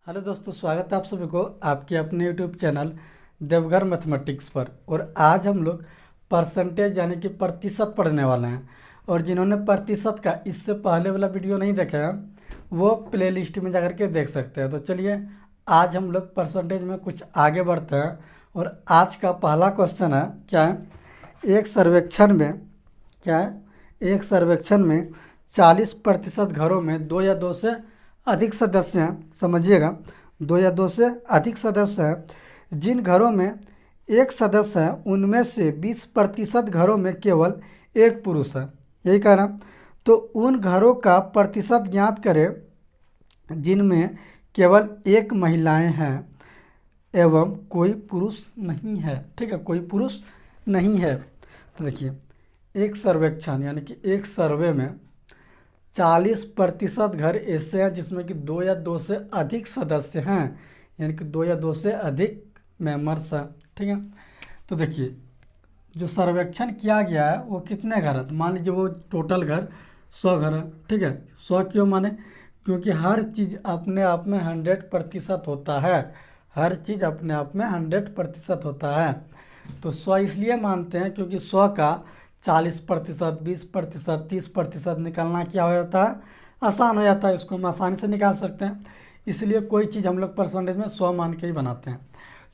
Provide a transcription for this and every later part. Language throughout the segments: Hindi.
हेलो दोस्तों, स्वागत है आप सभी को आपके अपने यूट्यूब चैनल देवघर मैथमेटिक्स पर। और आज हम लोग परसेंटेज यानी कि प्रतिशत पढ़ने वाले हैं। और जिन्होंने प्रतिशत का इससे पहले वाला वीडियो नहीं देखा है वो प्लेलिस्ट में जाकर के देख सकते हैं। तो चलिए आज हम लोग परसेंटेज में कुछ आगे बढ़ते हैं। और आज का पहला क्वेश्चन है क्या है, एक सर्वेक्षण में 40% घरों में 2 या 2 से अधिक सदस्य हैं। समझिएगा, 2 या 2 से अधिक सदस्य हैं। जिन घरों में एक सदस्य है उनमें से 20% घरों में केवल एक पुरुष है। यही कह रहा। तो उन घरों का प्रतिशत ज्ञात करें जिनमें केवल एक महिलाएं हैं एवं कोई पुरुष नहीं है। ठीक है, कोई पुरुष नहीं है। तो देखिए, एक सर्वेक्षण यानी कि एक सर्वे में 40% घर ऐसे हैं जिसमें कि 2 या 2 से अधिक सदस्य हैं, यानी कि 2 या 2 से अधिक मेंबर्स हैं। ठीक है, तो देखिए जो सर्वेक्षण किया गया है वो कितने घर है। मान लीजिए वो टोटल घर 100 घर है। ठीक है, 100 क्यों माने, क्योंकि हर चीज़ अपने आप में 100% होता है। हर चीज़ अपने आप में 100% होता है। तो 100 इसलिए मानते हैं क्योंकि 100 का 40%, 20%, 30% निकालना क्या हो जाता है, आसान हो जाता है। इसको हम आसानी से निकाल सकते हैं। इसलिए कोई चीज़ हम लोग परसेंटेज में 100 मान के ही बनाते हैं।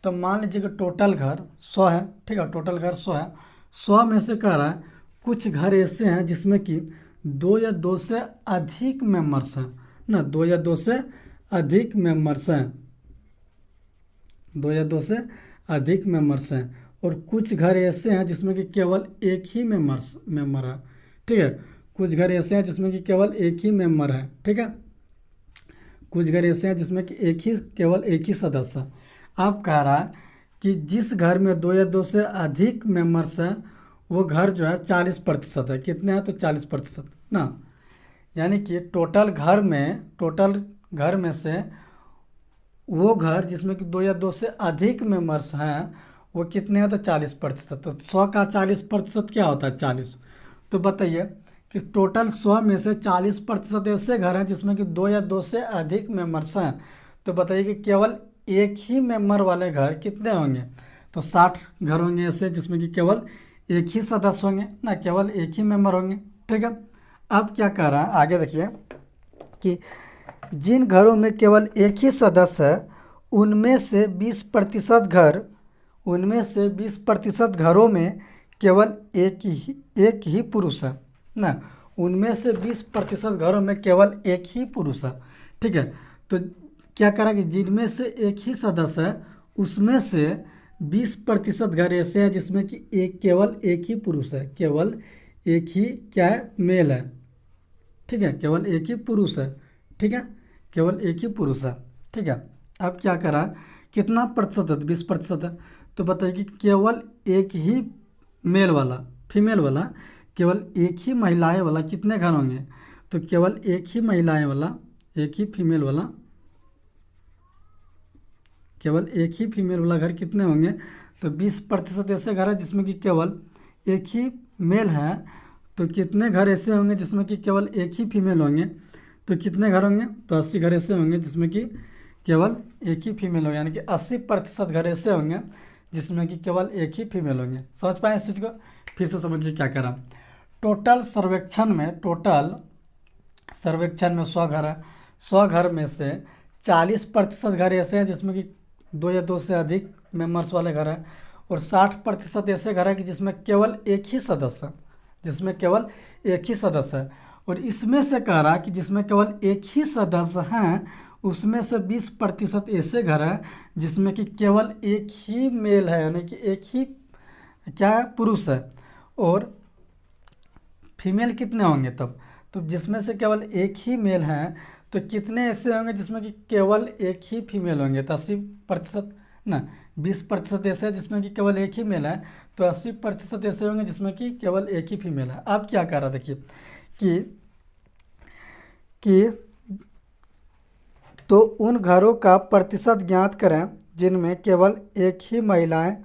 तो मान लीजिए कि टोटल घर 100 है। ठीक है, टोटल घर 100 है। 100 में से कह रहा है कुछ घर ऐसे हैं जिसमें कि 2 या 2 से अधिक मेंबर्स हैं ना, 2 या 2 से अधिक मेंबर्स हैं, 2 या 2 से अधिक मेंबर्स हैं। और कुछ घर ऐसे हैं जिसमें कि केवल एक ही मेंबर है। ठीक है, कुछ घर ऐसे हैं जिसमें कि केवल एक ही मेंबर है। ठीक है, कुछ घर ऐसे हैं जिसमें कि केवल एक ही सदस्य है। अब कह रहा है कि जिस घर में 2 या 2 से अधिक मेंबर्स हैं वो घर जो है 40% है। कितने हैं, तो 40% ना। यानी कि टोटल घर में से वो घर जिसमें कि 2 या 2 से अधिक मेंबर्स हैं वो कितने हैं, तो 40%। तो 100 का 40% क्या होता है, 40। तो बताइए कि टोटल 100 में से 40% ऐसे घर हैं जिसमें कि 2 या 2 से अधिक मेंबर्स हैं। तो बताइए कि केवल एक ही मेंबर वाले घर कितने होंगे, तो 60 घर होंगे ऐसे जिसमें कि केवल एक ही सदस्य होंगे ना, केवल एक ही मेंबर होंगे। ठीक है, अब क्या कह रहा है आगे देखिए कि जिन घरों में केवल एक ही सदस्य है उनमें से 20% घरों में केवल एक ही पुरुष है ना। उनमें से 20% घरों में केवल एक ही पुरुष है। ठीक है, तो क्या करा कि जिनमें से एक ही सदस्य है उसमें से 20% घर ऐसे हैं जिसमें कि केवल एक ही पुरुष है, केवल एक ही क्या है, मेल है। ठीक है, केवल एक ही पुरुष है। ठीक है, केवल एक ही पुरुष है। ठीक है, अब क्या करा, कितना प्रतिशत है, 20% है। तो बताइए कि केवल एक ही फीमेल वाला केवल एक ही महिलाएं वाला कितने घर होंगे, तो केवल एक ही महिलाएं वाला, एक ही फीमेल वाला, केवल एक ही फीमेल वाला घर कितने होंगे, तो 20% ऐसे घर है जिसमें कि केवल एक ही मेल है। तो कितने घर ऐसे होंगे जिसमें कि केवल एक ही फीमेल होंगे, तो कितने घर होंगे, तो 80 घर ऐसे होंगे जिसमें कि केवल एक ही फीमेल होंगे। यानी कि 80% घर ऐसे होंगे जिसमें कि केवल एक ही फीमेल होंगे। समझ पाए इस चीज़ को, फिर से समझिए क्या करा। टोटल सर्वेक्षण में 100 घर है। 100 घर में से 40% घर ऐसे हैं जिसमें कि 2 या 2 से अधिक मेंबर्स वाले घर हैं। और 60% ऐसे घर है कि जिसमें केवल एक ही सदस्य है, और इसमें से कह रहा है कि जिसमें केवल एक ही सदस्य हैं उसमें से 20% ऐसे घर हैं जिसमें कि केवल एक ही मेल है, यानी कि एक ही क्या है, पुरुष है। और फीमेल कितने होंगे तब, तो जिसमें से केवल एक ही मेल हैं तो कितने ऐसे होंगे जिसमें कि केवल एक ही फीमेल होंगे, तो 80% ना। 20% ऐसे है जिसमें कि केवल एक ही मेल है, तो 80% ऐसे होंगे जिसमें कि केवल एक ही फीमेल है। अब क्या कर रहा देखिए कि तो उन घरों का प्रतिशत ज्ञात करें जिनमें केवल एक ही महिलाएं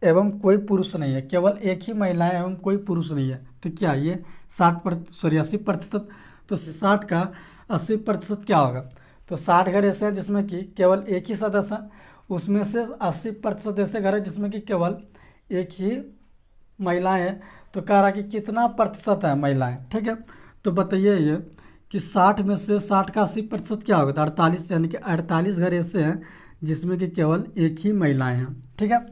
एवं कोई पुरुष नहीं है, केवल एक ही महिलाएं एवं कोई पुरुष नहीं है। तो क्या ये 80%, तो 60 का 80% क्या होगा, तो 60 घर ऐसे हैं जिसमें कि केवल एक ही सदस्य है, उसमें से 80% ऐसे घर है जिसमें कि केवल एक ही महिलाएं हैं। तो कह रहा कि कितना प्रतिशत है महिलाएं, ठीक है। तो बताइए ये कि 60 में से 60 का 80% क्या होगा, तो 48, यानी कि 48 घर ऐसे हैं जिसमें कि केवल एक ही महिलाएं हैं, ठीक है।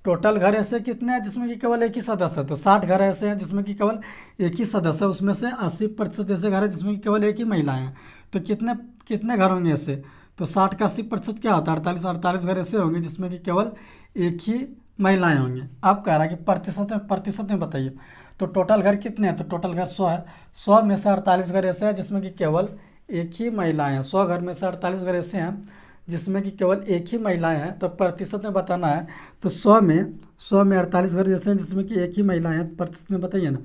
टोटल घर ऐसे कितने हैं जिसमें कि केवल एक ही सदस्य है, तो 60 घर ऐसे हैं जिसमें कि केवल एक ही सदस्य है, उसमें से 80% ऐसे घर है जिसमें कि केवल एक ही महिलाएं हैं। तो कितने कितने घर होंगे ऐसे, तो 60 का 80% क्या होता है, 48 घर ऐसे होंगे जिसमें कि केवल एक ही महिलाएं होंगी। अब कह रहा है कि प्रतिशत में बताइए। तो टोटल घर कितने हैं, तो टोटल घर 100 है, 100 में से 48 घर ऐसे हैं जिसमें कि केवल एक ही महिलाएं हैं। 100 घर में से 48 घर ऐसे हैं जिसमें कि केवल एक ही महिलाएं हैं। तो प्रतिशत में बताना है, तो 100 में 48 घर जैसे हैं जिसमें कि एक ही महिलाएं हैं, प्रतिशत में बताइए ना।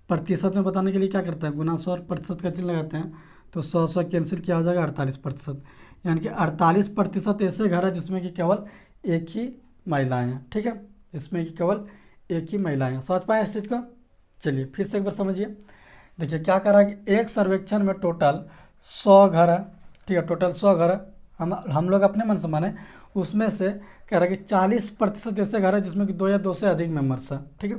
प्रतिशत में बताने के लिए क्या करता है, गुना 100 और प्रतिशत का चिन्ह लगाते हैं, तो 100 कैंसिल किया हो जाएगा 48%, यानी कि 48% ऐसे घर है जिसमें कि केवल एक ही महिलाएं हैं, ठीक है, जिसमें कि केवल एक ही महिलाएं हैं। समझ पाए इस चीज़ को। चलिए फिर से एक बार समझिए। देखिए क्या कर रहा है कि एक सर्वेक्षण में टोटल 100 घर है, ठीक है, टोटल 100 घर है, हम लोग अपने मन से माने, उसमें से कह रहा है कि 40% ऐसे घर है जिसमें कि 2 या 2 से अधिक मेंबर्स हैं, ठीक है।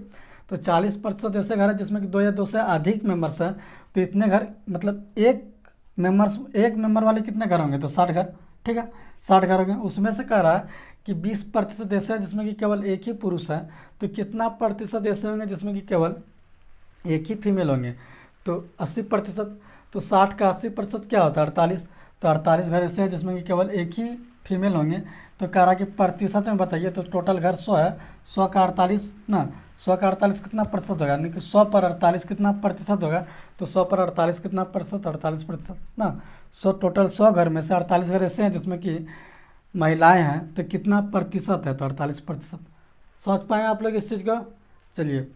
तो 40% ऐसे घर है जिसमें कि 2 या 2 से अधिक मेंबर्स हैं। तो इतने घर मतलब एक मेंबर वाले कितने घर होंगे, तो 60 घर, ठीक है, 60 घर होंगे। उसमें से कह रहा है कि 20% ऐसे है जिसमें कि केवल एक ही पुरुष है। तो कितना प्रतिशत ऐसे होंगे जिसमें कि केवल एक ही फीमेल होंगे, तो 80%। तो 60 का 80% क्या होता है, 48। तो 48 घर ऐसे हैं जिसमें कि केवल एक ही फीमेल होंगे। तो कह रहा कि प्रतिशत में बताइए। तो टोटल घर 100 है, 100 का 48 ना, 100 का 48 कितना प्रतिशत होगा, यानी कि 100 पर 48 कितना प्रतिशत होगा, तो 100 पर 48 कितना प्रतिशत, 48% ना। 100 टोटल 100 घर में से 48 घर ऐसे हैं जिसमें कि महिलाएं हैं, तो कितना प्रतिशत है, तो 48%। समझ पाए आप लोग इस चीज़ को। चलिए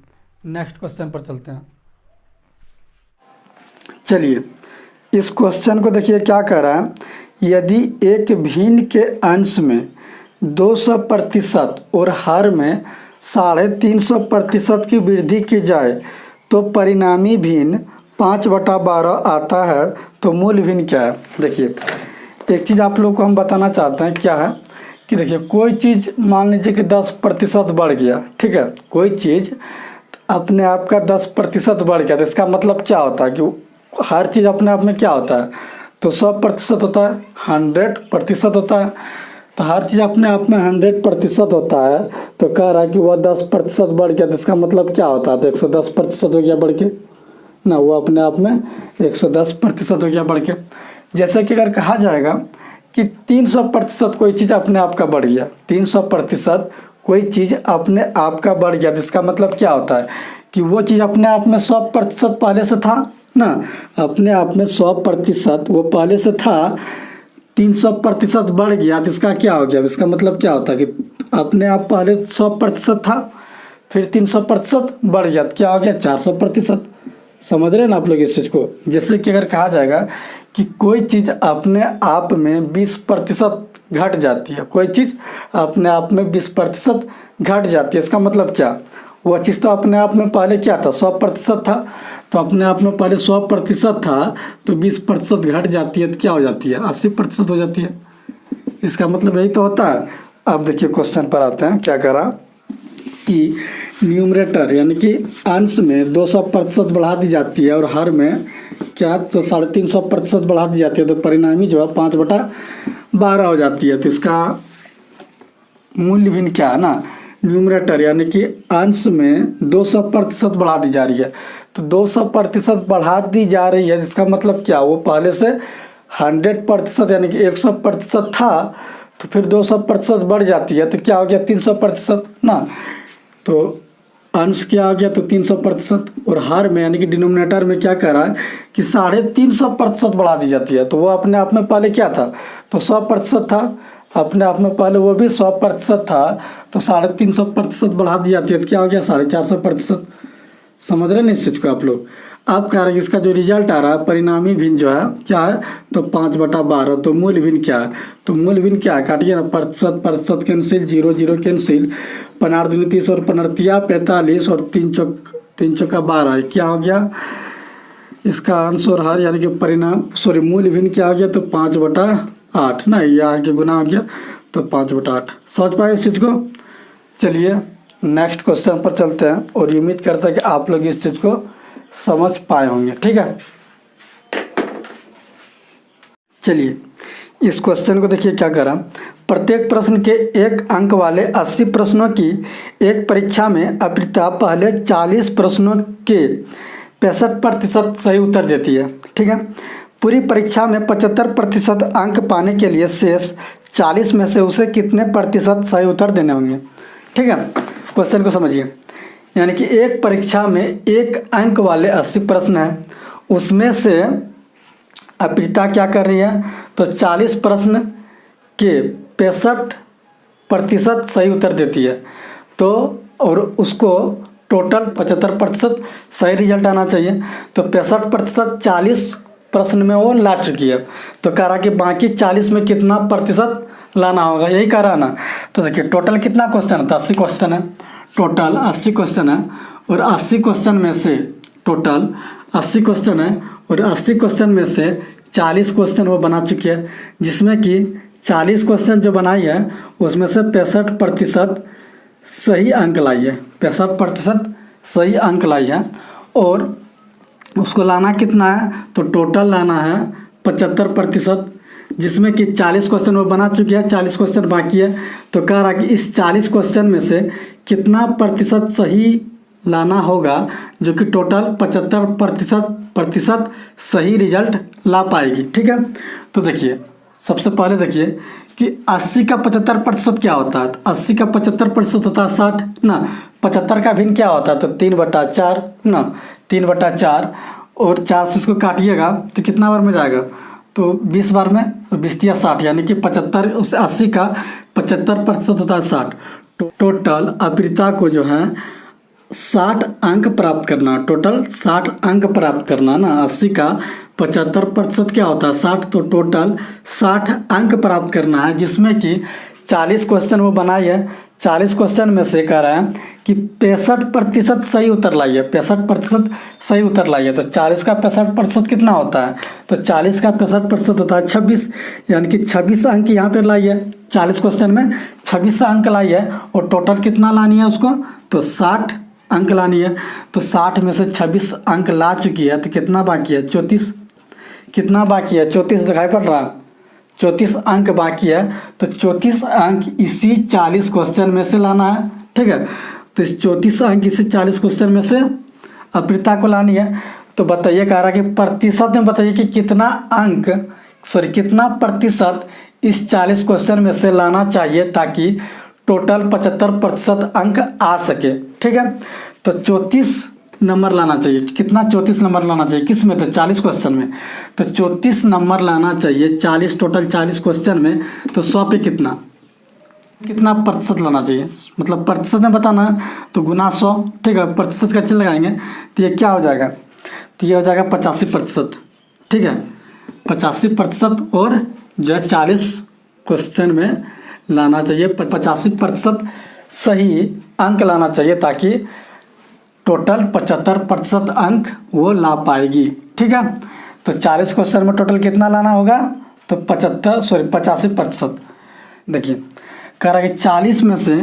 नेक्स्ट क्वेश्चन पर चलते हैं। चलिए इस क्वेश्चन को देखिए क्या कह रहा है, यदि एक भिन्न के अंश में 200% और हर में 350% की वृद्धि की जाए तो परिणामी भिन्न 5/12 आता है, तो मूल भिन्न क्या है। देखिए एक चीज़ आप लोग को हम बताना चाहते हैं, क्या है कि देखिए कोई चीज़ मान लीजिए कि 10% बढ़ गया, ठीक है, कोई चीज़ अपने आप का 10% बढ़ गया, तो इसका मतलब क्या होता है कि हर चीज़ अपने आप में क्या होता है, तो 100% होता है, 100% होता है। तो हर चीज़ अपने आप में 100% होता है। तो कह रहा है कि वह 10% बढ़ गया, तो इसका मतलब क्या होता है, तो 110% हो गया बढ़ के ना, वो अपने आप में 110% हो गया बढ़ के। जैसे कि अगर कहा जाएगा कि 300% कोई चीज़ अपने आप का बढ़ गया, 300% कोई चीज़ अपने आप का बढ़ गया, तो इसका मतलब क्या होता है कि वो चीज़ अपने आप में 100% पहले से था ना, अपने आप में 100% वो पहले से था, 300% बढ़ गया, तो इसका क्या हो गया, इसका मतलब क्या होता है कि अपने आप पहले 100% था, फिर 300% बढ़ गया, तो क्या हो गया 400%। समझ रहे हैं ना आप लोग इस चीज़ को। जैसे कि अगर कहा जाएगा कि कोई चीज़ अपने आप में 20% घट जाती है, कोई चीज़ अपने आप में 20% घट जाती है, इसका मतलब क्या, वह चीज़ तो अपने आप में पहले क्या था, 100% था, तो अपने आप में पहले 100% था, तो 20% घट जाती है, तो क्या हो जाती है, 80% हो जाती है। इसका मतलब यही तो होता है। अब देखिए क्वेश्चन पर आते हैं, क्या करा कि न्यूमरेटर यानी कि अंश में 200% बढ़ा दी जाती है और हर में क्या, तो 350% बढ़ा दी जाती है, तो परिणामी जो है 5/12 हो जाती है। तो इसका मूल्य भिन्न क्या है ना, न्यूमरेटर यानी कि अंश में 200% बढ़ा दी जा रही है, तो 200% बढ़ा दी जा रही है, इसका मतलब क्या, वो पहले से 100% यानी कि 100% था, तो फिर 200% बढ़ जाती है, तो क्या हो गया 300% ना। तो अंश क्या आ गया, तो 300%, और हर में यानी कि डिनोमिनेटर में क्या कह रहा है कि 350% बढ़ा दी जाती है, तो वो अपने आप में पहले क्या था, तो 100% था, अपने आप में पहले वो भी 100% था, तो 350% बढ़ा दी जाती है, तो क्या हो गया 450%। समझ रहे हैं इस चीज़ को आप लोग। अब कह रहे हैं कि इसका जो रिजल्ट आ रहा है परिणामी भिन्न जो है क्या है, तो 5/12। तो मूल भिन्न क्या है, तो मूल भिन्न क्या है, काटिए ना, प्रतिशत कैंसिल, 0 0 कैंसिल, 15 दूनी 30 और 15 45 और 3 चौका 12, क्या हो गया इसका अंश और हर यानी कि परिणाम मूल भिन्न क्या हो गया, तो 5/12 8 ना, ये आगे गुना हो गया तो 5/8। समझ पाए इस चीज़ को। चलिए नेक्स्ट क्वेश्चन पर चलते हैं और उम्मीद करता है कि आप लोग इस चीज़ को समझ पाए होंगे। ठीक है, चलिए इस क्वेश्चन को देखिए क्या करा। प्रत्येक प्रश्न के 1 अंक वाले 80 प्रश्नों की एक परीक्षा में अप्रिता पहले 40 प्रश्नों के 65% सही उत्तर देती है। ठीक है, पूरी परीक्षा में 75% अंक पाने के लिए शेष 40 में से उसे कितने प्रतिशत सही उत्तर देने होंगे। ठीक है, क्वेश्चन को समझिए। यानी कि एक परीक्षा में 1 अंक वाले 80 प्रश्न हैं, उसमें से अप्रिता क्या कर रही है, तो 40 प्रश्न के 65% सही उत्तर देती है। तो और उसको टोटल 75% सही रिजल्ट आना चाहिए। तो 65% 40 प्रश्न में वो ला चुकी है, तो कह रहा कि बाकी 40 में कितना प्रतिशत लाना होगा, यही कह रहा ना। तो देखिए टोटल कितना क्वेश्चन है, तो 80 क्वेश्चन है, टोटल 80 क्वेश्चन है। और 80 क्वेश्चन में से टोटल 80 क्वेश्चन है और 80 क्वेश्चन में से 40 क्वेश्चन वो बना चुकी है, जिसमें कि 40 क्वेश्चन जो बनाई है उसमें से 65% सही अंक लाई है, 65% सही अंक लाई है। और उसको लाना कितना है, तो टोटल लाना है 75%, जिसमें कि 40 क्वेश्चन वो बना चुकी है, 40 क्वेश्चन बाकी है। तो कह रहा कि इस 40 क्वेश्चन में से कितना प्रतिशत सही लाना होगा, जो कि टोटल 75% सही रिजल्ट ला पाएगी। ठीक है, तो देखिए सबसे पहले देखिए कि 80 का 75% क्या होता है, 80 का 75% होता है 60 ना। 75 का भिन्न क्या होता है, तो 3/4 ना, 3/4 और 4 से इसको काटिएगा तो कितना बार में जाएगा, तो 20 बार में, तो 20 या 60, यानी कि 75 उस 80 का 75% होता है 60। टोटल अप्रिता को जो है 60 अंक प्राप्त करना, टोटल 60 अंक प्राप्त करना ना। 80 का 75% क्या होता है 60, तो टोटल 60 अंक प्राप्त करना है, जिसमें कि 40 क्वेश्चन वो बनाई है। 40 क्वेश्चन में से कह रहा है कि 65% सही उत्तर लाई है, 65% सही उत्तर लाई है। तो 40 का 65% कितना होता है, तो 40 का 65% होता है 26, यानी कि 26 अंक यहाँ पर लाई है। 40 क्वेश्चन में 26 अंक लाई है और टोटल कितना लानी है उसको, तो 60 अंक लानी है। तो 60 में से 26 अंक ला चुकी है, तो कितना बाकी है, 34। कितना बाकी है, 34 दिखाई पड़ रहा है, 34 अंक बाकी है। तो 34 अंक इसी 40 क्वेश्चन में से लाना है। ठीक है, तो इस 34 अंक इसी 40 क्वेश्चन में से अप्रिता को लानी है। तो बताइए, कह रहा कि प्रतिशत में बताइए कि कितना अंक, कितना प्रतिशत इस 40 क्वेश्चन में से लाना चाहिए ताकि टोटल 75% अंक आ सके। ठीक है, तो 34 नंबर लाना चाहिए। कितना, 34 नंबर लाना चाहिए, किस में, तो 40 क्वेश्चन में। तो 34 नंबर लाना चाहिए 40, टोटल 40 क्वेश्चन में। तो 100 पे कितना प्रतिशत लाना चाहिए, मतलब प्रतिशत में बताना है, तो गुना 100। ठीक है, प्रतिशत का चिन्ह लगाएंगे तो ये क्या हो जाएगा, तो ये हो जाएगा 85%। ठीक है, 85% और जो है 40 क्वेश्चन में लाना चाहिए 85% सही अंक लाना चाहिए, ताकि टोटल 75% अंक वो ला पाएगी। ठीक है, तो 40 क्वेश्चन में टोटल कितना लाना होगा, तो 85%। देखिए कह रहा है कि 40 में से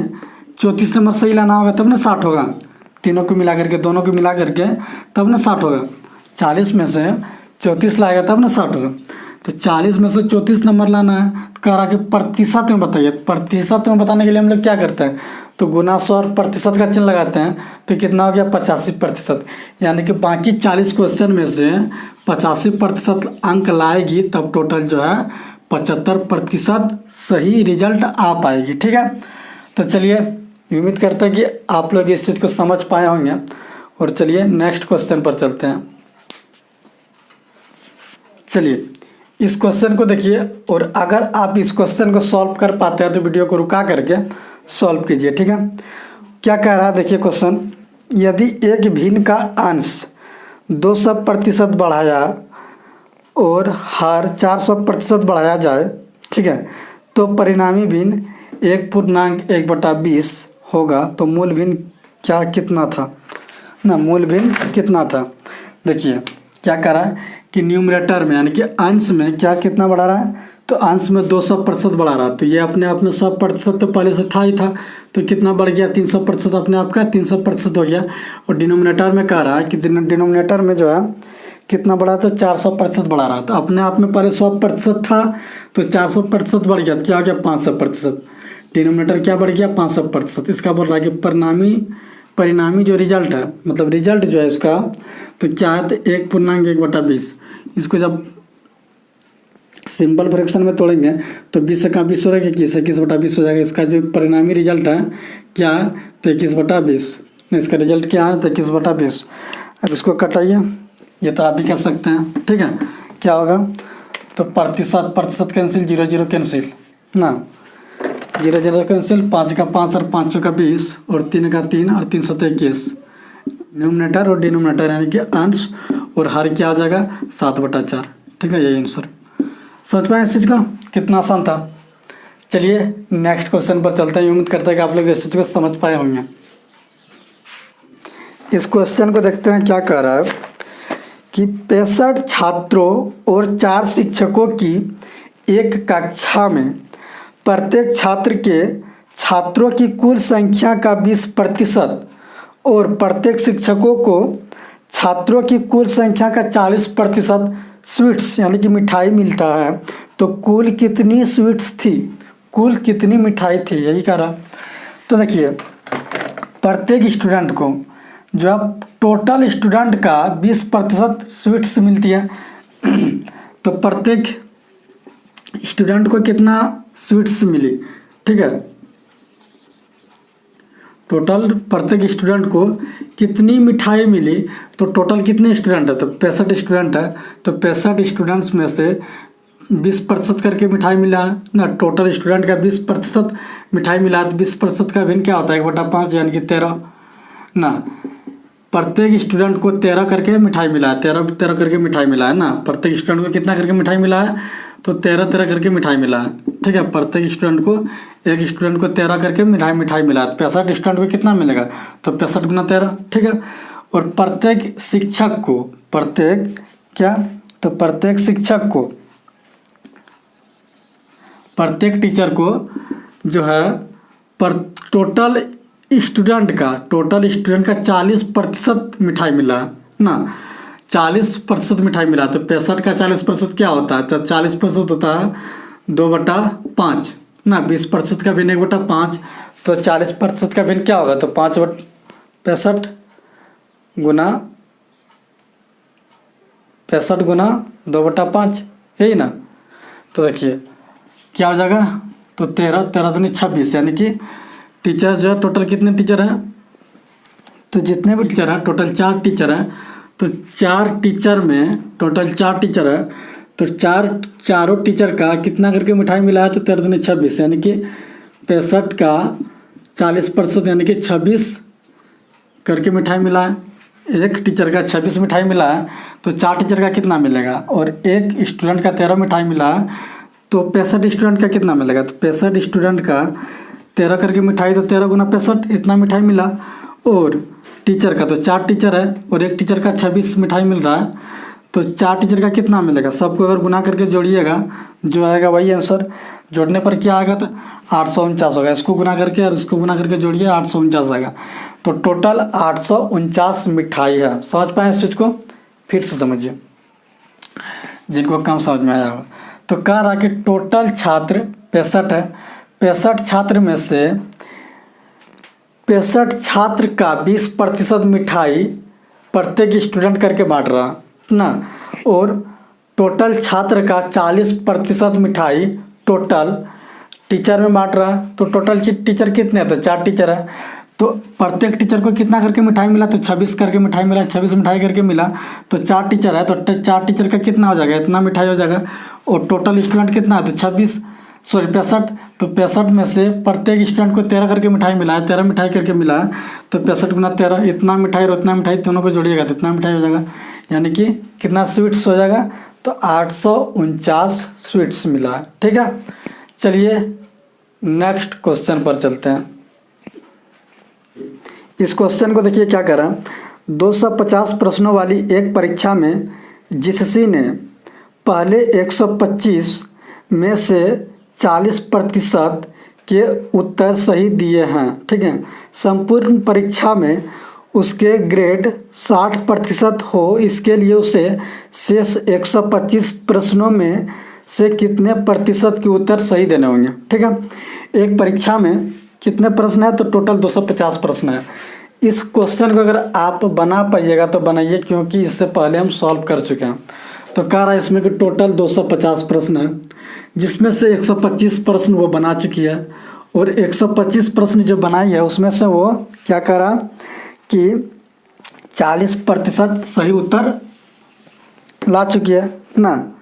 34 नंबर सही लाना होगा तब ना 60 होगा, तीनों को मिला करके, दोनों को मिला करके तब ना 60 होगा। 40 में से 34 लाएगा तब ना 60 होगा। तो 40 में से 34 नंबर लाना है। कह रहा कि प्रतिशत में बताइए, प्रतिशत में बताने के लिए हम लोग क्या करते हैं, तो गुना 100 और प्रतिशत का चिन्ह लगाते हैं। तो कितना हो गया, 85%। यानी कि बाकी 40 क्वेश्चन में से 85% अंक लाएगी, तब टोटल जो है 75% सही रिजल्ट आ पाएगी। ठीक है, तो चलिए उम्मीद करते हैं कि आप लोग इस चीज़ को समझ पाए होंगे। और चलिए नेक्स्ट क्वेश्चन पर चलते हैं। चलिए इस क्वेश्चन को देखिए, और अगर आप इस क्वेश्चन को सॉल्व कर पाते हैं तो वीडियो को रुका करके सॉल्व कीजिए। ठीक है, क्या कह रहा है देखिए क्वेश्चन, यदि एक भिन्न का अंश 200% बढ़ाया और हर 400% बढ़ाया जाए, ठीक है, तो परिणामी भिन्न 1/1/20 होगा। तो मूल भिन्न क्या कितना था ना, मूल भिन्न कितना था। देखिए क्या कर रहा है कि न्यूमरेटर में यानी कि अंश में क्या कितना बढ़ा रहा है, तो अंश में 200% बढ़ा रहा, तो ये अपने आप में 100% तो पहले से था ही था, तो कितना बढ़ गया 300% अपने आप का 300% हो गया। और डिनोमिनेटर में कह रहा है कि डिनोमिनेटर में जो है कितना बढ़ा, तो 400% बढ़ा रहा, तो अपने आप में पहले 100% था तो 400% बढ़ गया, क्या हो गया 500%। डिनोमिनेटर क्या बढ़ गया 500%। इसका बोल रहा है कि परिणामी जो रिजल्ट है, मतलब रिजल्ट जो है इसका, तो क्या है, तो 1.1/20। इसको जब सिंपल फ्रैक्शन में तोड़ेंगे तो 20 से कहाँ 20 हो रहेगा, 21/20 हो जाएगा। इसका जो परिणामी रिजल्ट है क्या है, तो 21/20। इसका रिजल्ट क्या है, तो 21/20। अब इसको कटाइए, ये तो आप भी कर सकते हैं, ठीक है। क्या होगा, तो प्रतिशत कैंसिल, 0 0 कैंसिल ना, 0 0 कैंसिल, 5 का 5 और 5 का 20 और 3 का 3 और 3 7 21। न्यूमरेटर और डिनोमिनेटर यानी कि अंश और हर क्या हो जाएगा 7/4, ठीक है। यही आंसर। समझ पाए इस चीज़ को, कितना आसान था। चलिए नेक्स्ट क्वेश्चन पर चलते हैं। उम्मीद करते हैं कि आप लोग इस चीज़ को समझ पाए होंगे। इस क्वेश्चन को देखते हैं क्या कह रहा है कि 65 छात्रों और 4 शिक्षकों की एक कक्षा में प्रत्येक छात्र के छात्रों की कुल संख्या का 20% और प्रत्येक शिक्षकों को छात्रों की कुल संख्या का 40% स्वीट्स यानी कि मिठाई मिलता है, तो कुल कितनी स्वीट्स थी, कुल कितनी मिठाई थी, यही कह रहा। तो देखिए प्रत्येक स्टूडेंट को जो अब टोटल स्टूडेंट का 20% स्वीट्स मिलती है तो प्रत्येक स्टूडेंट को कितना स्वीट्स मिली, ठीक है। टोटल प्रत्येक स्टूडेंट को कितनी मिठाई मिली, तो टोटल कितने स्टूडेंट है, तो 65 स्टूडेंट है, तो 65 स्टूडेंट्स में से 20% करके मिठाई मिला है ना। टोटल स्टूडेंट का 20% मिठाई मिला है, तो 20% का भिन्न क्या होता है 1/5 यानी कि 13 ना। प्रत्येक स्टूडेंट को 13 करके मिठाई मिला है, 13 करके मिठाई मिला है ना। प्रत्येक स्टूडेंट को कितना करके मिठाई मिला है, तो 13 करके मिठाई मिला है, ठीक है। प्रत्येक स्टूडेंट को, एक स्टूडेंट को 13 करके मिठाई मिला है। 65 स्टूडेंट को कितना मिलेगा, तो 65 × 13, ठीक है। और प्रत्येक शिक्षक को, प्रत्येक क्या, तो प्रत्येक शिक्षक को, प्रत्येक टीचर को जो है टोटल स्टूडेंट का 40% मिठाई मिला ना, 40% मिठाई मिला। तो 65 का 40% क्या होता है, तो 40% होता है 2/5 ना। 20% का भिन्न 1/5, तो 40% का भिन्न क्या होगा, तो 65 गुना 2/5, यही ना। तो देखिए क्या हो जाएगा, तो 13 दूनी 26 यानी कि टीचर जो है टोटल कितने टीचर हैं, तो जितने भी टीचर हैं टोटल 4 टीचर हैं, तो 4 टीचर में टोटल 4 टीचर है, तो चारों टीचर का कितना करके मिठाई मिला है, तो 13 दूनी 26 यानी कि 65 का 40% यानी कि 26 करके मिठाई मिला है। एक टीचर का 26 मिठाई मिला है, तो 4 टीचर का कितना मिलेगा, और एक स्टूडेंट का 13 मिठाई मिला है, तो 65 स्टूडेंट का कितना मिलेगा, तो 65 स्टूडेंट का 13 करके मिठाई, तो 13 × 65 इतना मिठाई मिला। और टीचर का तो 4 टीचर है और एक टीचर का 26 मिठाई मिल रहा है, तो 4 टीचर का कितना मिलेगा, सबको अगर गुना करके जोड़िएगा जो आएगा वही आंसर। जोड़ने पर क्या आएगा, तो 849 होगा। इसको गुना करके और उसको गुना करके जोड़िए 849 आएगा। तो टोटल 849 मिठाई है। समझ पाए इस चीज़ को, फिर से समझिए जिनको कम समझ में आया होगा। तो कह रहा कि टोटल छात्र 65 है, 65 छात्र में से 65 छात्र का 20% मिठाई प्रत्येक स्टूडेंट करके बांट रहा ना, और टोटल छात्र का 40% मिठाई टोटल टीचर में बांट रहा। तो टोटल टीचर कितने हैं, तो 4 टीचर है, तो प्रत्येक टीचर को कितना करके मिठाई मिला, तो 26 करके मिठाई मिला, 26 मिठाई करके मिला। तो 4 टीचर है, तो 4 टीचर का कितना हो जाएगा, इतना मिठाई हो जाएगा। और टोटल स्टूडेंट कितना है, तो 65, तो 65 में से प्रत्येक स्टूडेंट को 13 करके मिठाई मिला है, 13 मिठाई करके मिला है, तो 65 × 13 इतना मिठाई और उतना मिठाई दोनों को जोड़िएगा तो इतना मिठाई हो जाएगा, यानी कि कितना स्वीट्स हो जाएगा, तो 849 स्वीट्स मिला है, ठीक है। चलिए नेक्स्ट क्वेश्चन पर चलते हैं। इस क्वेश्चन को देखिए क्या करा, 250 प्रश्नों वाली एक परीक्षा में जिससी ने पहले 125 में से 40% के उत्तर सही दिए हैं, ठीक है। संपूर्ण परीक्षा में उसके ग्रेड 60% हो, इसके लिए उसे शेष 125 प्रश्नों में से कितने प्रतिशत के उत्तर सही देने होंगे, ठीक है। एक परीक्षा में कितने प्रश्न है, तो टोटल 250 प्रश्न है। इस क्वेश्चन को अगर आप बना पाइएगा तो बनाइए, क्योंकि इससे पहले हम सॉल्व कर चुके हैं। तो कह रहा है इसमें कि टोटल 250 प्रश्न है, जिसमें से 125 प्रश्न वो बना चुकी है, और 125 प्रश्न जो बनाई है उसमें से वो क्या कह रहा कि 40% सही उत्तर ला चुकी है ना,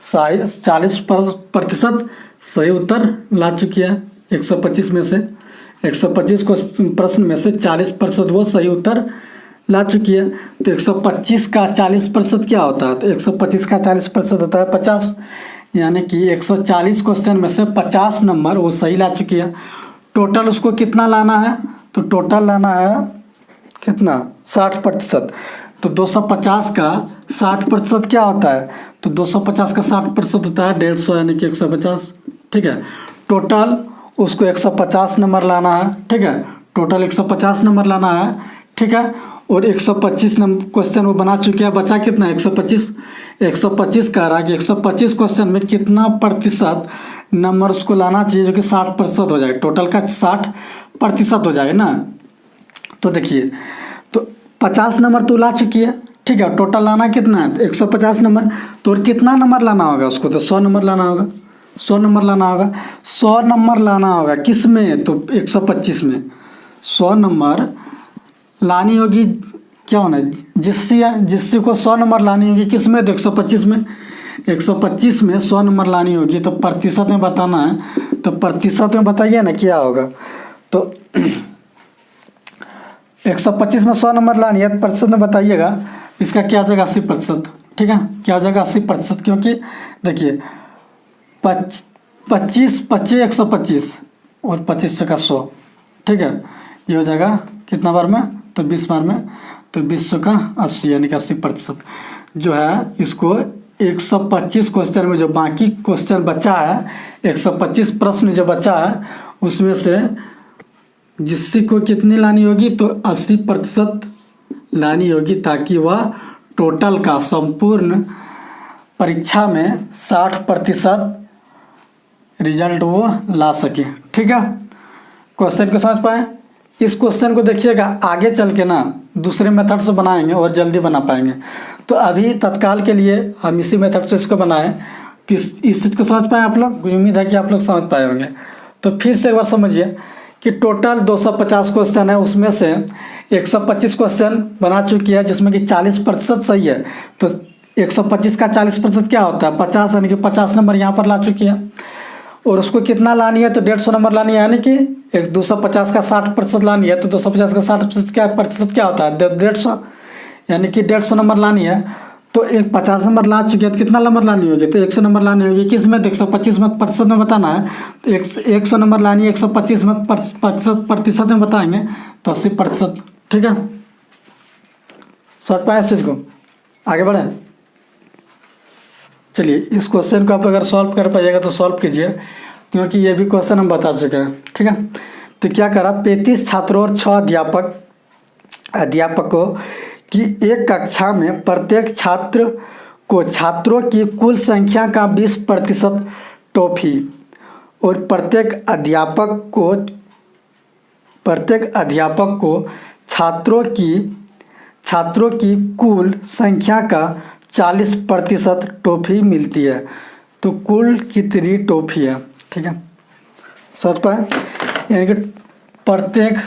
40% सही उत्तर ला चुकी है। 125 में से 125 प्रश्न में से 40% वो सही उत्तर ला चुकी है। तो 125 का 40% क्या होता है, तो 125 का 40% होता है 50, यानी कि 140 क्वेश्चन में से 50 नंबर वो सही ला चुकी है। टोटल उसको कितना लाना है, तो टोटल लाना है कितना, 60%। तो 250 का 60% क्या होता है, तो 250 का 60% होता है 150, यानी कि 150, ठीक है। टोटल उसको 150 नंबर लाना है, ठीक है। टोटल 150 नंबर लाना है, ठीक है। और 125 नंबर क्वेश्चन वो बना चुके हैं, बचा कितना, 125 कह रहा है कि 125 क्वेश्चन में कितना प्रतिशत नंबर उसको लाना चाहिए, जो कि 60% हो जाए, टोटल का 60% हो जाए ना। तो देखिए, तो 50 नंबर तो ला चुकी है, ठीक है। टोटल लाना कितना है, 150 नंबर। तो कितना नंबर लाना होगा उसको, तो 100 नंबर लाना होगा, 100 नंबर लाना होगा, 100 नंबर लाना होगा किस में, तो 125 में 100 नंबर लानी होगी। क्या होना है, जिससे को 100 नंबर लानी होगी किस में, तो 125 में। 125 में 100 नंबर लानी होगी, तो प्रतिशत में बताना है, तो प्रतिशत में बताइए ना क्या होगा। तो 125 में 100 नंबर लानी है, प्रतिशत में बताइएगा। इसका क्या हो जाएगा, 80%, ठीक है। क्या हो जाएगा, 80%, क्योंकि देखिए 25 125 और 25 का 100, ठीक है। ये हो जाएगा कितना बार में, तो 20 बार में, तो 20 का 80, यानी कि 80% जो है। इसको 125 क्वेश्चन में जो बाकी क्वेश्चन बचा है, 125 प्रश्न जो बचा है, उसमें से जिससे को कितनी लानी होगी, तो 80% लानी होगी, ताकि वह टोटल का संपूर्ण परीक्षा में 60% रिजल्ट वो ला सके, ठीक है। क्वेश्चन को समझ पाए। इस क्वेश्चन को देखिएगा, आगे चल के ना दूसरे मेथड से बनाएंगे और जल्दी बना पाएंगे। तो अभी तत्काल के लिए हम इसी मेथड से इसको बनाएं कि इस चीज़ को समझ पाएँ आप लोग। उम्मीद है कि आप लोग समझ पाए होंगे। तो फिर से एक बार समझिए कि टोटल 250 क्वेश्चन है, उसमें से 125 क्वेश्चन बना चुकी है, जिसमें कि 40% सही है। तो 125 का 40% क्या होता है, 50, यानी कि 50 नंबर यहाँ पर ला चुकी है। और उसको कितना लानी है, तो 150 नंबर लानी है, यानी कि 250 का 60% लानी है। तो 250 का 60% क्या होता है, 150, यानी कि 150 नंबर लानी है। तो एक 50 नंबर ला चुकी है, तो कितना नंबर लानी होगी, तो 100 नंबर लानी होगी। किस में, तो 125 में प्रतिशत में बताना है। तो 100 नंबर लानी है, 125 में प्रतिशत में बताएंगे, तो 80%, ठीक है। समझ पाए इस चीज़ को, आगे बढ़े। चलिए, इस क्वेश्चन को आप अगर सॉल्व कर पाइएगा तो सॉल्व कीजिए, क्योंकि ये भी क्वेश्चन हम बता चुके हैं, ठीक है। तो क्या करा, 35 छात्रों और 6 अध्यापकों की एक कक्षा में प्रत्येक छात्र को छात्रों की कुल संख्या का 20% टॉफी और प्रत्येक अध्यापक को छात्रों की कुल संख्या का 40% टॉफी मिलती है। तो कुल कितनी टॉफी है, ठीक है। समझ पाए, यानी कि प्रत्येक,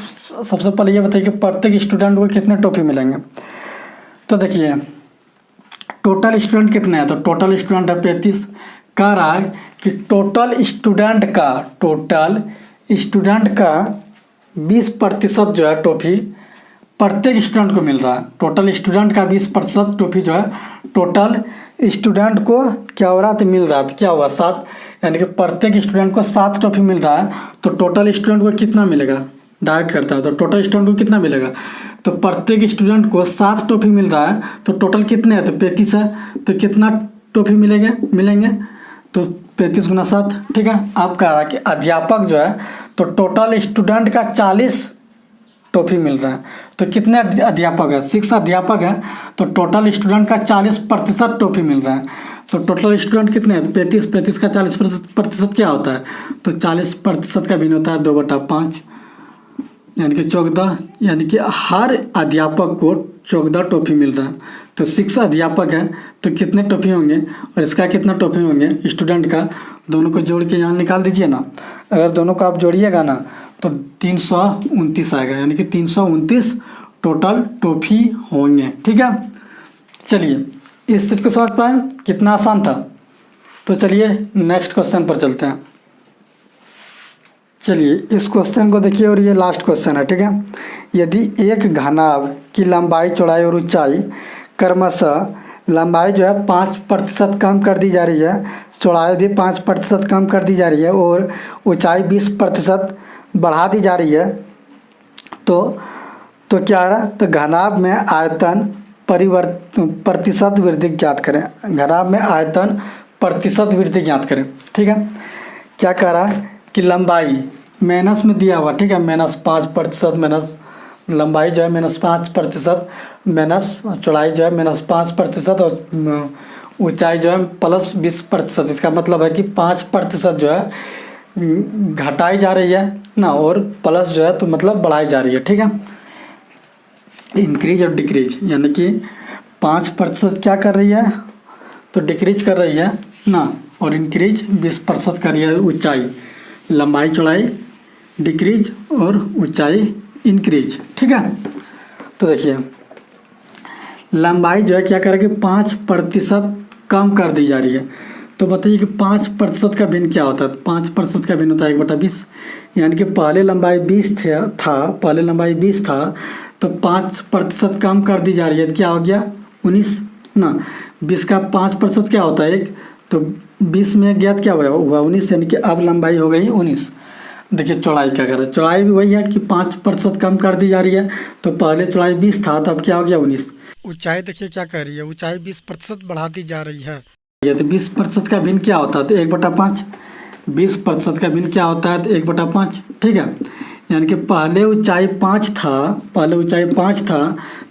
सबसे पहले ये बताइए कि प्रत्येक स्टूडेंट को कितने टॉफी मिलेंगे। तो देखिए, टोटल स्टूडेंट कितने हैं, तो टोटल स्टूडेंट है 35। कह रहा है कि टोटल स्टूडेंट का 20% जो है टॉफी प्रत्येक स्टूडेंट को मिल रहा है। टोटल स्टूडेंट का 20% टॉफी जो है टोटल स्टूडेंट को क्या हो रहा है, तो मिल रहा है। तो क्या हुआ, 7, यानी कि प्रत्येक स्टूडेंट को 7 टॉफी मिल रहा है। तो टोटल स्टूडेंट को कितना मिलेगा, डायरेक्ट करता है, तो टोटल स्टूडेंट को कितना मिलेगा, तो प्रत्येक स्टूडेंट को 7 टॉफी मिल रहा है। तो टोटल कितने हैं, तो 35 है। तो कितना टॉफी मिलेंगे, तो 35 गुना 7, ठीक है। अब कह रहा है कि अध्यापक जो है तो टोटल स्टूडेंट का 40 टॉफी मिल रहा है। तो कितने अध्यापक है? 6 अध्यापक हैं, तो टोटल स्टूडेंट का 40% टॉफी मिल रहा है। तो टोटल स्टूडेंट कितने हैं? 35 का 40% क्या होता है? तो 40% का भिन्न होता है 2/5, यानी कि 14, यानी कि हर अध्यापक को 14 टॉफी मिल रहा है। तो 6 अध्यापक है तो कितने टॉफी होंगे और इसका कितना टॉफी होंगे स्टूडेंट का? दोनों को जोड़ के यहाँ निकाल दीजिए ना। अगर दोनों को आप जोड़िएगा ना तो 329 आएगा, यानी कि 329 टोटल टॉफी होंगे, ठीक है। चलिए इस चीज़ को समझ पाए, कितना आसान था। तो चलिए नेक्स्ट क्वेश्चन पर चलते हैं। चलिए इस क्वेश्चन को देखिए और ये लास्ट क्वेश्चन है, ठीक है। यदि एक घनाभ की लंबाई, चौड़ाई और ऊंचाई क्रमशः, लंबाई जो है 5% कम कर दी जा रही है, चौड़ाई भी 5% कम कर दी जा रही है और ऊंचाई 20% बढ़ा दी जा रही है, तो क्या आ रहा है? तो घनाभ में आयतन प्रतिशत वृद्धि ज्ञात करें। घनाभ में आयतन प्रतिशत वृद्धि ज्ञात करें, ठीक है। क्या कह रहा है कि लंबाई माइनस में दिया हुआ, ठीक है, -5%, माइनस लंबाई जो है -5%, माइनस चौड़ाई जो है -5% और ऊंचाई जो है +20%। इसका मतलब है कि 5% जो है घटाई जा रही है ना, और प्लस जो है तो मतलब बढ़ाई जा रही है, ठीक है। इंक्रीज और डिक्रीज, यानी कि 5% क्या कर रही है? तो डिक्रीज कर रही है ना, और इंक्रीज 20% कर रही है। ऊंचाई, लंबाई चौड़ाई डिक्रीज और ऊंचाई इंक्रीज, ठीक है। तो देखिए लंबाई जो है क्या करेगी? 5% कम कर दी जा रही है। तो बताइए कि 5% का भिन्न क्या होता है? 5% का भिन्न होता है 1/20, यानी कि पहले लंबाई 20 था, तो 5% कम कर दी जा रही है। क्या हो गया? 19 ना। 20 का 5% क्या होता है? 1, तो 20 में ज्ञात क्या हुआ? 19, यानी कि अब लंबाई हो गई 19। देखिए चौड़ाई क्या कर रहा है? चौड़ाई भी वही है कि 5% कम कर दी जा रही है। तो पहले चौड़ाई 20 था, तो अब क्या हो गया? 19। ऊंचाई देखिए क्या कर रही है? ऊंचाई 20% बढ़ा दी जा रही है। तो 20% का भिन्न क्या होता है? तो 1/5। 20% का भिन्न क्या होता है? तो 1/5, ठीक है। यानी कि पहले ऊंचाई 5 था,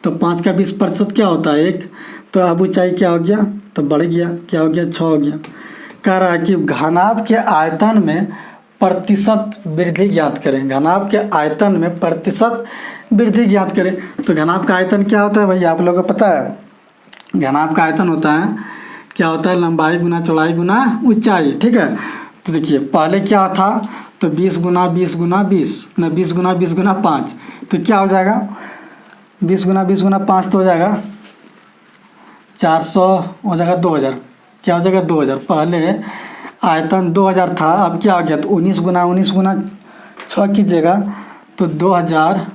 तो 5 का 20% क्या होता है? 1। तो अब ऊंचाई क्या हो गया? तो बढ़ गया, क्या हो गया? 6 हो गया। कह रहा है कि घनाभ के आयतन में प्रतिशत वृद्धि ज्ञात करें। घनाभ के आयतन में प्रतिशत वृद्धि ज्ञात करें। तो घनाभ का आयतन क्या होता है भाई? आप लोगों को पता है? घनाभ का आयतन होता है, क्या होता है? लंबाई गुना चौड़ाई गुना ऊंचाई, ठीक है। तो देखिए पहले क्या था? तो 20 गुना 20 गुना 20 ना, 20 गुना 20 गुना 5, तो क्या हो जाएगा? 20 गुना 20 गुना 5 तो हो जाएगा 400, हो जाएगा 2000। क्या हो जाएगा? 2000। पहले आयतन 2000 था, अब क्या हो गया? तो 19 गुना 6 कीजिएगा तो 2000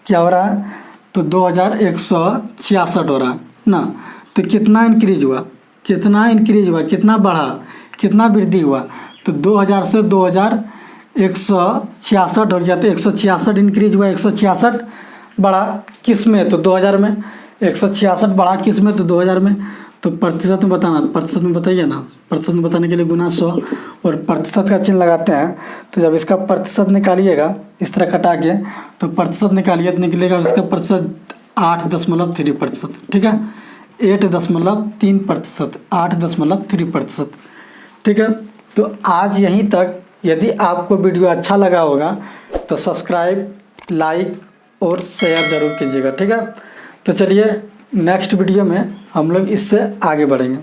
क्या हो रहा है? तो 2166 हो रहा है ना। तो कितना इंक्रीज हुआ? कितना बढ़ा? कितना वृद्धि हुआ? तो 2000 से 2166 हो गया। तो 166 इंक्रीज हुआ, 166 बढ़ा किस में? तो 2000 में। 166 बढ़ा किस में? तो 2000 में। तो प्रतिशत में बताना, प्रतिशत में बताइए ना। प्रतिशत में बताने के लिए गुना 100 और प्रतिशत का चिन्ह लगाते हैं। तो जब इसका प्रतिशत निकालिएगा इस तरह कटा के, तो प्रतिशत निकालिए तो निकलेगा इसका प्रतिशत 8.3%, ठीक है। 8.3%, 8.3%, ठीक है। तो आज यहीं तक। यदि आपको वीडियो अच्छा लगा होगा तो सब्सक्राइब, लाइक और शेयर ज़रूर कीजिएगा, ठीक है। तो चलिए नेक्स्ट वीडियो में हम लोग इससे आगे बढ़ेंगे।